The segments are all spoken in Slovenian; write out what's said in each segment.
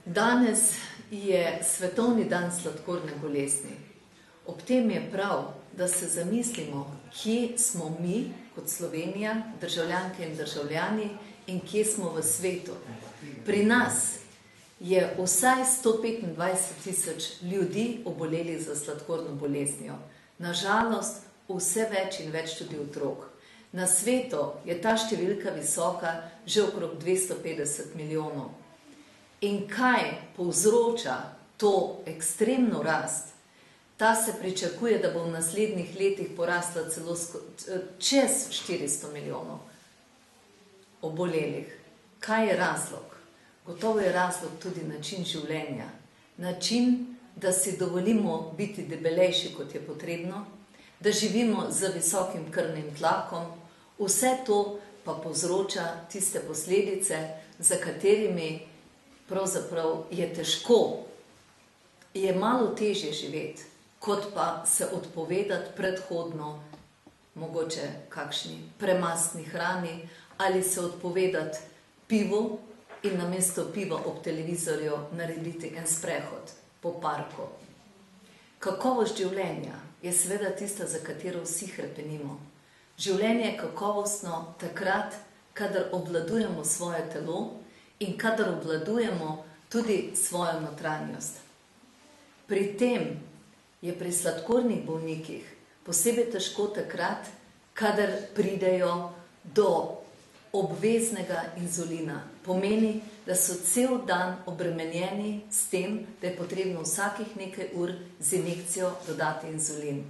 Danes je svetovni dan sladkorne bolezni. Ob tem je prav, da se zamislimo, kje smo mi kot Slovenija, državljanke in državljani, in kje smo v svetu. Pri nas je vsaj 125.000 ljudi oboleli za sladkorno boleznijo. Nažalost, vse več in več tudi otrok. Na svetu je ta številka visoka že okrog 250 milijonov. In kaj povzroča to ekstremno rast? Ta se pričakuje, da bo v naslednjih letih porasla celo čez 400 milijonov obolelih. Kaj je razlog? Gotovo je razlog tudi način življenja. Način, da si dovolimo biti debelejši, kot je potrebno, da živimo z visokim krvnim tlakom, vse to pa povzroča tiste posledice, za katerimi pravzaprav je težko, je malo težje živeti, kot pa se odpovedati predhodno mogoče kakšni premastni hrani ali se odpovedati pivu in namesto piva ob televizorju narediti en sprehod po parku. Kakovost življenja je seveda tista, za katero vsi hrepenimo. Življenje je kakovostno takrat, kadar obvladujemo svoje telo in kadar obvladujemo tudi svojo notranjost. Pri tem je pri sladkornih bolnikih posebej težko takrat, kadar pridejo do obveznega inzulina. Pomeni, da so cel dan obremenjeni s tem, da je potrebno vsakih nekaj ur z injekcijo dodati inzulin.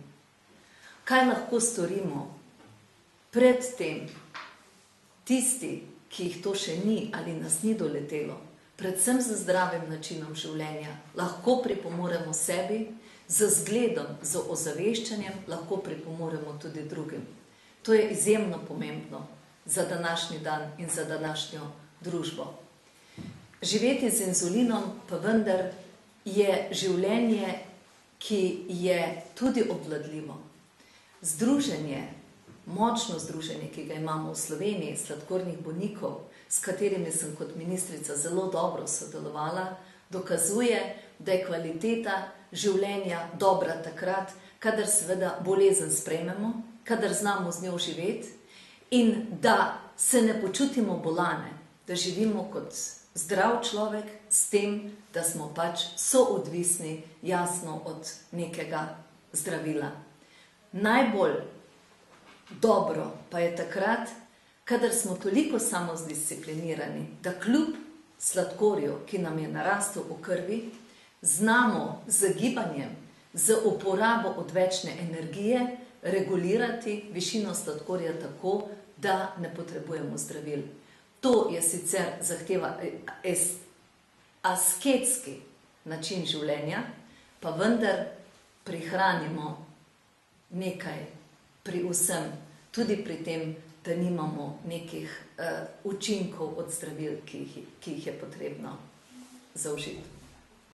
Kaj lahko storimo? Pred tem tisti, ki jih to še ni ali nas ni doletelo, predvsem z zdravim načinom življenja, lahko pripomoremo sebi, z zgledom, z ozaveščanjem, lahko pripomoremo tudi drugim. To je izjemno pomembno za današnji dan in za današnjo družbo. Živeti z inzulinom pa vendar je življenje, ki je tudi obvladljivo. Združenje, močno združenje, ki ga imamo v Sloveniji, sladkornih bolnikov, s katerimi sem kot ministrica zelo dobro sodelovala, dokazuje, da je kvaliteta življenja dobra takrat, kadar seveda bolezen sprejmemo, kadar znamo z njo živeti in da se ne počutimo bolane, da živimo kot zdrav človek s tem, da smo pač soodvisni jasno od nekega zdravila. Najbolj dobro pa je takrat, kadar smo toliko samozdisciplinirani, da kljub sladkorju, ki nam je narastel v krvi, znamo z gibanjem, z uporabo odvečne energije regulirati višino sladkorja tako, da ne potrebujemo zdravil. To je sicer zahteva asketski način življenja, pa vendar prihranimo nekaj pri vsem, tudi pri tem, da nimamo nekih učinkov od zdravil, ki jih je potrebno zaužiti.